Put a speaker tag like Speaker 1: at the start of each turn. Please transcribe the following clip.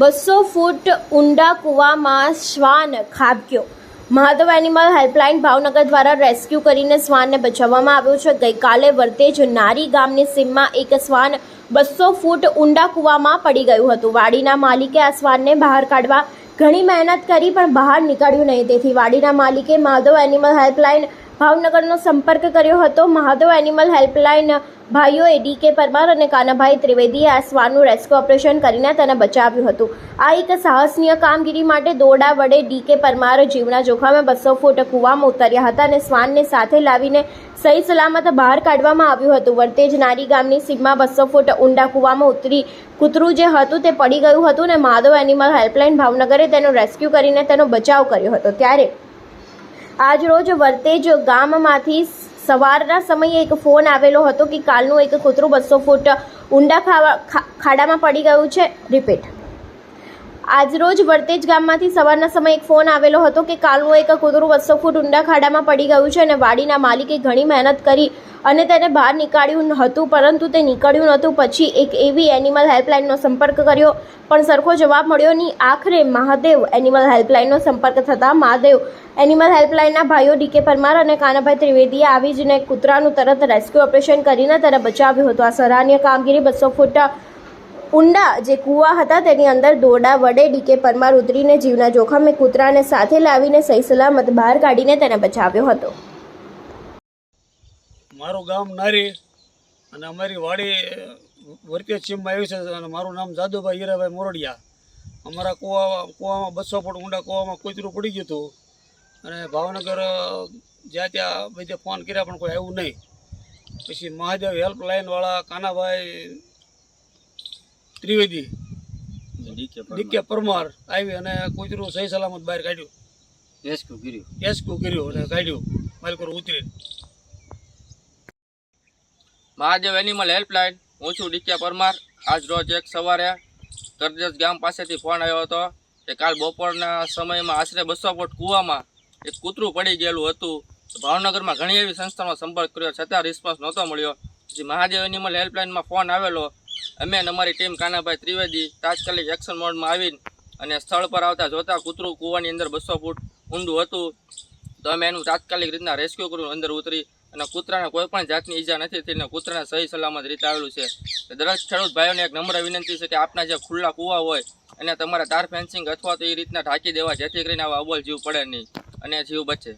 Speaker 1: 200 ફૂટ ઊંડા કૂવામાં શ્વાન ખાબક્યો। મહાદેવ એનિમલ હેલ્પલાઇન ભાવનગર દ્વારા રેસ્ક્યુ કરીને શ્વાનને બચાવવામાં આવ્યો છે। ગઈકાલે વર્તેજ નારી ગામની સીમમાં એક શ્વાન 200 ફૂટ ઊંડા કૂવામાં પડી ગયું હતું। વાડીના માલિકે આ શ્વાનને બહાર કાઢવા ઘણી મહેનત કરી પણ બહાર નીકળ્યું નહીં। તેથી વાડીના માલિકે મહાદેવ એનિમલ હેલ્પલાઇન ભાવનગરનો સંપર્ક કર્યો હતો। મહાદેવ એનિમલ હેલ્પલાઇન ભાઈઓએ ડીકે પરમાર અને કાનાભાઈ ત્રિવેદીએ આ શ્વાનનું રેસ્ક્યુ ઓપરેશન કરીને તેને બચાવ્યું હતું। આ એક સાહસનીય કામગીરી માટે દોરડા વડે ડીકે પરમાર જીવના જોખમે 200 ફૂટ કૂવામાં ઉતર્યા હતા અને શ્વાનને સાથે લાવીને સહી સલામત બહાર કાઢવામાં આવ્યું હતું। વર્તેજ નારી ગામની સીમમાં 200 ફૂટ ઊંડા કૂવામાં ઉતરી કૂતરું જે હતું તે પડી ગયું હતું અને મહાદેવ એનિમલ હેલ્પલાઇન ભાવનગરે તેનો રેસ્ક્યુ કરીને તેનો બચાવ કર્યો હતો। ત્યારે આજ રોજ વર્તેજ ગામમાંથી સવારના સમયે એક ફોન આવેલો હતો કે કાલનું એક કૂતરું 200 ફૂટ ઊંડા ખાડામાં પડી ગયું છે। રિપીટ, આજરોજ વર્તેજ ગામમાંથી સવારના સમયે એક ફોન આવેલો હતો કે કાલનું એક કૂતરું 200 ફૂટ ઊંડા ખાડામાં પડી ગયું છે અને વાડીના માલિકે ઘણી મહેનત કરી અને તેને બહાર નીકાળ્યું હતું, પરંતુ તે નીકળ્યું નહોતું। પછી એક એવી એનિમલ હેલ્પલાઇનનો સંપર્ક કર્યો પણ સરખો જવાબ મળ્યો નહીં। આખરે મહાદેવ એનિમલ હેલ્પલાઇનનો સંપર્ક થતાં મહાદેવ એનિમલ હેલ્પલાઇનના ભાઈઓ ડીકે પરમાર અને કાનાભાઈ ત્રિવેદીએ આવી જને કૂતરાનું તરત રેસ્ક્યુ ઓપરેશન કરીને તેને બચાવ્યું હતું। આ સરાહનીય કામગીરી 200 ફૂટ ઊંડા જે કૂવા હતા તેની અંદર દોરડા વડે ડીકે પરમાર ઉતરીને જીવના જોખમે કૂતરાને સાથે લાવીને સહી સલામત બહાર કાઢીને તેને બચાવ્યો હતો।
Speaker 2: મારું ગામ નારી અને અમારી વાડી વર્તેજ સીમમાં આવી છે અને મારું નામ જાદુભાઈ હીરાભાઈ મોરડિયા। અમારા કૂવામાં 200 ફૂટ ઊંડા કૂવામાં કૂતરું પડી ગયું હતું અને ભાવનગર જ્યાં ત્યાં બધે ફોન કર્યા પણ કોઈ આવ્યું નહીં। પછી મહાદેવ હેલ્પલાઇનવાળા કાનાભાઈ ત્રિવેદી ડીકે પરમાર આવી અને કૂતરું સહી સલામત બહાર કાઢ્યું, રેસ્ક્યુ કર્યું અને કાઢ્યું માલકોર ઉતરી।
Speaker 3: મહાદેવ એનિમલ હેલ્પલાઇન, હું છું ડીકે પરમાર। આજ રોજ એક સવારે કરજત ગામ પાસેથી ફોન આવ્યો હતો કે કાલ બપોરના સમયમાં આશરે 200 ફૂટ કૂવામાં એક કૂતરું પડી ગયેલું હતું। ભાવનગરમાં ઘણી એવી સંસ્થાનો સંપર્ક કર્યો છતાં રિસ્પોન્સ નહોતો મળ્યો। પછી મહાદેવ એનિમલ હેલ્પલાઇનમાં ફોન આવેલો। અમે અને અમારી ટીમ કાનાભાઈ ત્રિવેદી તાત્કાલિક એક્શન મોડમાં આવીને અને સ્થળ પર આવતા જોતા કૂતરું કૂવાની અંદર 200 ફૂટ ઊંડું હતું, તો અમે એનું તાત્કાલિક રીતના રેસ્ક્યુ કર્યું, અંદર ઉતરી અને કૂતરાને કોઈ પણ જાતની ઈજા નથી થઈને કૂતરાને સહી સલામત રીતે આવેલું છે। દરેક ખેડૂત ભાઈઓને એક નમ્ર વિનંતી છે કે આપના જે ખુલ્લા કૂવા હોય એને તમારે તાર ફેન્સિંગ અથવા તો એ રીતના ઢાંકી દેવા, જેથી કરીને આવા અબોલ જીવ પડે નહીં અને જીવ બચે।